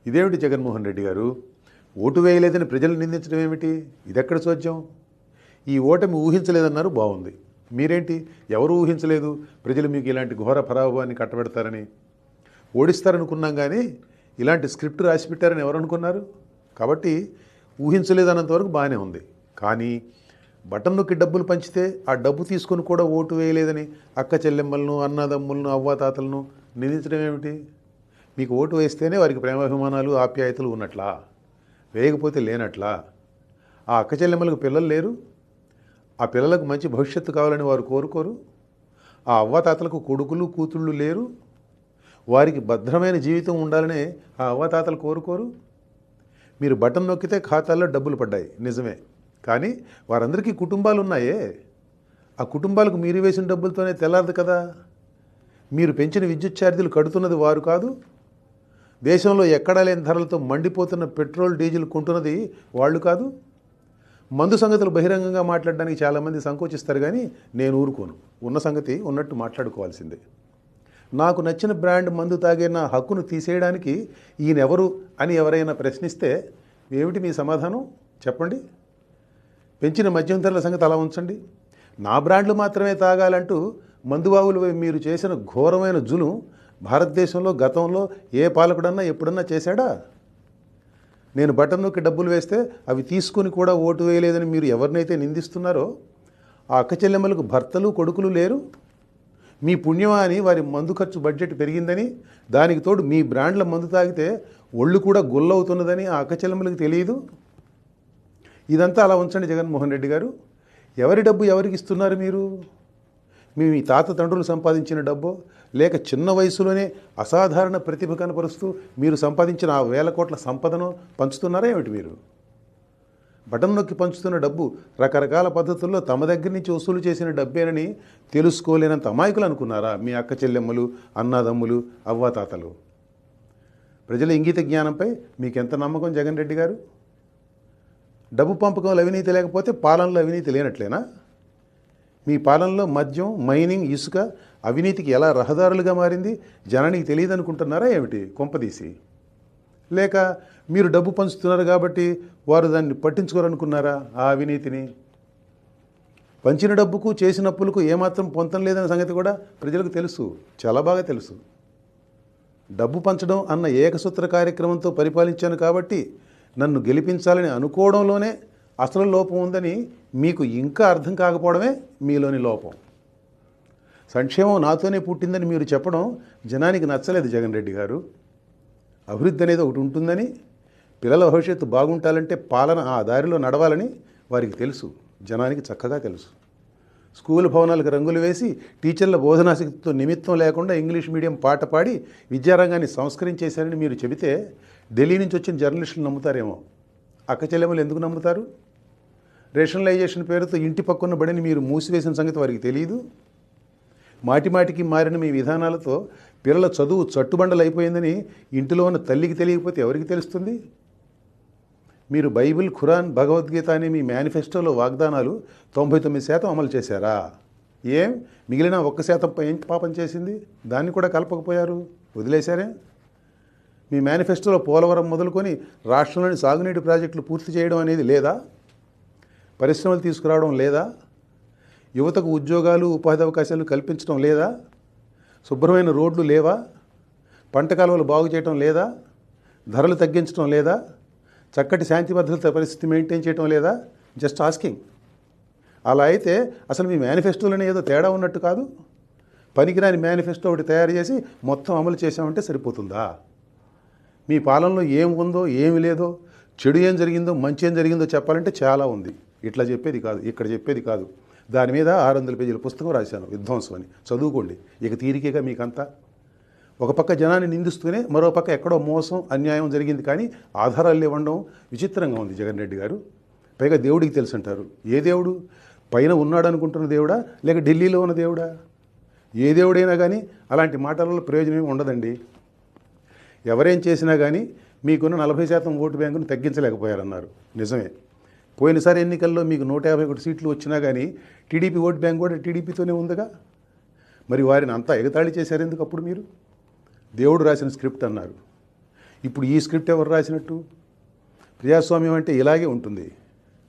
ఇదేమిటి జగన్మోహన్ రెడ్డి గారు, ఓటు వేయలేదని ప్రజలు నిందించడం ఏమిటి? ఇదెక్కడ చోద్యం? ఈ ఓటమి ఊహించలేదన్నారు, బాగుంది. మీరేంటి, ఎవరు ఊహించలేదు ప్రజలు మీకు ఇలాంటి ఘోర పరాభవాన్ని కట్టబెడతారని? ఓడిస్తారనుకున్నాం కానీ ఇలాంటి స్క్రిప్ట్ రాసి పెట్టారని ఎవరు అనుకున్నారు? కాబట్టి ఊహించలేదన్నంత వరకు బాగానే ఉంది. కానీ బటన్ నొక్కి డబ్బులు పంచితే ఆ డబ్బు తీసుకొని కూడా ఓటు వేయలేదని అక్క చెల్లెమ్మలను, అన్నదమ్ములను, అవ్వాతాతలను నిందించడం ఏమిటి? మీకు ఓటు వేస్తేనే వారికి ప్రేమాభిమానాలు, ఆప్యాయతలు ఉన్నట్లా? వేయకపోతే లేనట్లా? ఆ అక్క చెల్లెమ్మలకు పిల్లలు లేరు? ఆ పిల్లలకు మంచి భవిష్యత్తు కావాలని వారు కోరుకోరు? ఆ అవ్వాతాతలకు కొడుకులు, కూతుళ్ళు లేరు? వారికి భద్రమైన జీవితం ఉండాలనే ఆ అవ్వాతాతలు కోరుకోరు? మీరు బటన్ నొక్కితే ఖాతాల్లో డబ్బులు పడ్డాయి, నిజమే. కానీ వారందరికీ కుటుంబాలు ఉన్నాయే. ఆ కుటుంబాలకు మీరు వేసిన డబ్బులతోనే తెల్లారదు కదా. మీరు పెంచిన విద్యుత్ ఛార్జీలు కడుతున్నది వారు కాదు. దేశంలో ఎక్కడా లేని ధరలతో మండిపోతున్న పెట్రోల్, డీజిల్ కొంటున్నది వాళ్ళు కాదు. మందు సంగతులు బహిరంగంగా మాట్లాడడానికి చాలామంది సంకోచిస్తారు, కానీ నేను ఊరుకోను. ఉన్న సంగతి ఉన్నట్టు మాట్లాడుకోవాల్సిందే. నాకు నచ్చిన బ్రాండ్ మందు తాగే నా హక్కును తీసేయడానికి ఈయనెవరు అని ఎవరైనా ప్రశ్నిస్తే ఏమిటి మీ సమాధానం? చెప్పండి. పెంచిన మద్యం ధరల సంగతి అలా ఉంచండి. నా బ్రాండ్లు మాత్రమే తాగాలంటూ మందుబాబులు మీరు చేసిన ఘోరమైన జులుం భారతదేశంలో గతంలో ఏ పాలకుడన్నా ఎప్పుడన్నా చేశాడా? నేను బటన్ నొక్కి డబ్బులు వేస్తే అవి తీసుకుని కూడా ఓటు వేయలేదని మీరు ఎవరినైతే నిందిస్తున్నారో ఆ అక్క చెల్లెమ్మలకు భర్తలు, కొడుకులు లేరు? మీ పుణ్యమా అని వారి మందు ఖర్చు బడ్జెట్ పెరిగిందని, దానికి తోడు మీ బ్రాండ్ల మందు తాగితే ఒళ్ళు కూడా గుల్లవుతున్నదని ఆ అక్క చెల్లెమ్మలకు తెలియదు? ఇదంతా అలా ఉంచండి జగన్మోహన్ రెడ్డి గారు. ఎవరి డబ్బు ఎవరికి ఇస్తున్నారు మీరు? మీ తాత తండ్రులు సంపాదించిన డబ్బో, లేక చిన్న వయసులోనే అసాధారణ ప్రతిభ కనపరుస్తూ మీరు సంపాదించిన ఆ 1000 కోట్ల సంపదను పంచుతున్నారా ఏమిటి మీరు? బటన్ నొక్కి పంచుతున్న డబ్బు రకరకాల పద్ధతుల్లో తమ దగ్గర నుంచి వసూలు చేసిన డబ్బేనని తెలుసుకోలేనంత అమాయకులు అనుకున్నారా మీ అక్క చెల్లెమ్మలు, అన్నాదమ్ములు, అవ్వాతాతలు? ప్రజల ఇంగిత జ్ఞానంపై మీకెంత నమ్మకం జగన్ రెడ్డి గారు? డబ్బు పంపకంలో అవినీతి లేకపోతే పాలనలో అవినీతి లేనట్లేనా? మీ పాలనలో మద్యం, మైనింగ్, ఇసుక అవినీతికి ఎలా రహదారులుగా మారింది జనానికి తెలియదు అనుకుంటున్నారా ఏమిటి కొంపదీసి? లేక మీరు డబ్బు పంచుతున్నారు కాబట్టి వారు దాన్ని పట్టించుకోరనుకున్నారా ఆ అవినీతిని? పంచిన డబ్బుకు చేసిన అప్పులకు ఏమాత్రం పొంతం లేదన్న సంగతి కూడా ప్రజలకు తెలుసు, చాలా బాగా తెలుసు. డబ్బు పంచడం అన్న ఏకసూత్ర కార్యక్రమంతో పరిపాలించాను కాబట్టి నన్ను గెలిపించాలని అనుకోవడంలోనే అసలు లోపం ఉందని మీకు ఇంకా అర్థం కాకపోవడమే మీలోని లోపం. సంక్షేమం నాతోనే పుట్టిందని మీరు చెప్పడం జనానికి నచ్చలేదు జగన్ రెడ్డి గారు. అభివృద్ధి అనేది ఒకటి ఉంటుందని, పిల్లల భవిష్యత్తు బాగుంటాలంటే పాలన ఆ దారిలో నడవాలని వారికి తెలుసు, జనానికి చక్కగా తెలుసు. స్కూల్ భవనాలకు రంగులు వేసి టీచర్ల బోధనాశక్తితో నిమిత్తం లేకుండా ఇంగ్లీష్ మీడియం పాట పాడి విద్యారంగాన్ని సంస్కరించేశారని మీరు చెబితే ఢిల్లీ నుంచి వచ్చిన జర్నలిస్టులు నమ్ముతారేమో. అక్క చెల్లెమ్మలు ఎందుకు నమ్ముతారు? రేషనలైజేషన్ పేరుతో ఇంటి పక్కన్న బడిని మీరు మూసివేసిన సంగతి వారికి తెలియదు. మాటిమాటికి మారిన మీ విధానాలతో పిల్లల చదువు చట్టుబండలు అయిపోయిందని ఇంటిలో ఉన్న తల్లికి తెలియకపోతే ఎవరికి తెలుస్తుంది? మీరు బైబిల్, ఖురాన్, భగవద్గీత అనే మీ మేనిఫెస్టోలో వాగ్దానాలు 99% అమలు చేశారా? ఏం మిగిలిన 1% ఏం పాపం చేసింది? దాన్ని కూడా కలపకపోయారు, వదిలేశారే? మీ మేనిఫెస్టోలో పోలవరం మొదలుకొని రాష్ట్రంలోని సాగునీటి ప్రాజెక్టులు పూర్తి చేయడం అనేది లేదా? పరిశ్రమలు తీసుకురావడం లేదా? యువతకు ఉద్యోగాలు, ఉపాధి అవకాశాలు కల్పించడం లేదా? శుభ్రమైన రోడ్లు లేవా? పంట కాలువలు బాగు చేయడం లేదా? ధరలు తగ్గించడం లేదా? చక్కటి శాంతి భద్రత పరిస్థితి మెయింటైన్ చేయడం లేదా? Just asking. అలా అయితే అసలు మీ మేనిఫెస్టోలోనే ఏదో తేడా ఉన్నట్టు కాదు. పనికిరాని మేనిఫెస్టో ఒకటి తయారు చేసి మొత్తం అమలు చేసామంటే సరిపోతుందా? మీ పాలనలో ఏం ఉందో, ఏమి లేదో, చెడు ఏం జరిగిందో, మంచి ఏం జరిగిందో చెప్పాలంటే చాలా ఉంది. ఇట్లా చెప్పేది కాదు, ఇక్కడ చెప్పేది కాదు. దాని మీద 600 పేజీల పుస్తకం రాశాను, విధ్వంసం అని. చదువుకోండి. ఇక తీరికేగా మీకంతా. ఒక పక్క జనాన్ని నిందిస్తూనే మరో పక్క ఎక్కడో మోసం, అన్యాయం జరిగింది కానీ ఆధారాలు ఇవ్వడం విచిత్రంగా ఉంది జగన్ రెడ్డి గారు. పైగా దేవుడికి తెలుసు అంటారు. ఏ దేవుడు? పైన ఉన్నాడు అనుకుంటున్న దేవుడా, లేక ఢిల్లీలో ఉన్న దేవుడా? ఏ దేవుడైనా కానీ అలాంటి మాటలలో ప్రయోజనం ఉండదండి. ఎవరేం చేసినా కానీ మీకున్న 40% ఓటు బ్యాంకును తగ్గించలేకపోయారన్నారు, నిజమే. పోయినసారి ఎన్నికల్లో మీకు 151 సీట్లు వచ్చినా కానీ టీడీపీ ఓటు బ్యాంక్ కూడా టీడీపీతోనే ఉందిగా. మరి వారిని అంతా ఎగతాళి చేశారు ఎందుకు అప్పుడు మీరు? దేవుడు రాసిన స్క్రిప్ట్ అన్నారు. ఇప్పుడు ఈ స్క్రిప్ట్ ఎవరు రాసినట్టు? ప్రజాస్వామ్యం అంటే ఇలాగే ఉంటుంది.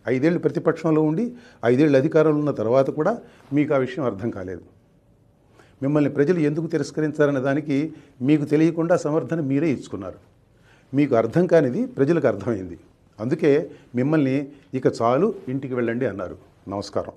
5 ఏళ్ళు ప్రతిపక్షంలో ఉండి 5 ఏళ్ళు అధికారంలో ఉన్న తర్వాత కూడా మీకు ఆ విషయం అర్థం కాలేదు. మిమ్మల్ని ప్రజలు ఎందుకు తిరస్కరించారనే దానికి మీకు తెలియకుండా సమర్థన మీరే ఇచ్చుకున్నారు. మీకు అర్థం కానిది ప్రజలకు అర్థమైంది. అందుకే మిమ్మల్ని ఇక చాలు ఇంటికి వెళ్ళండి అన్నారు. నమస్కారం.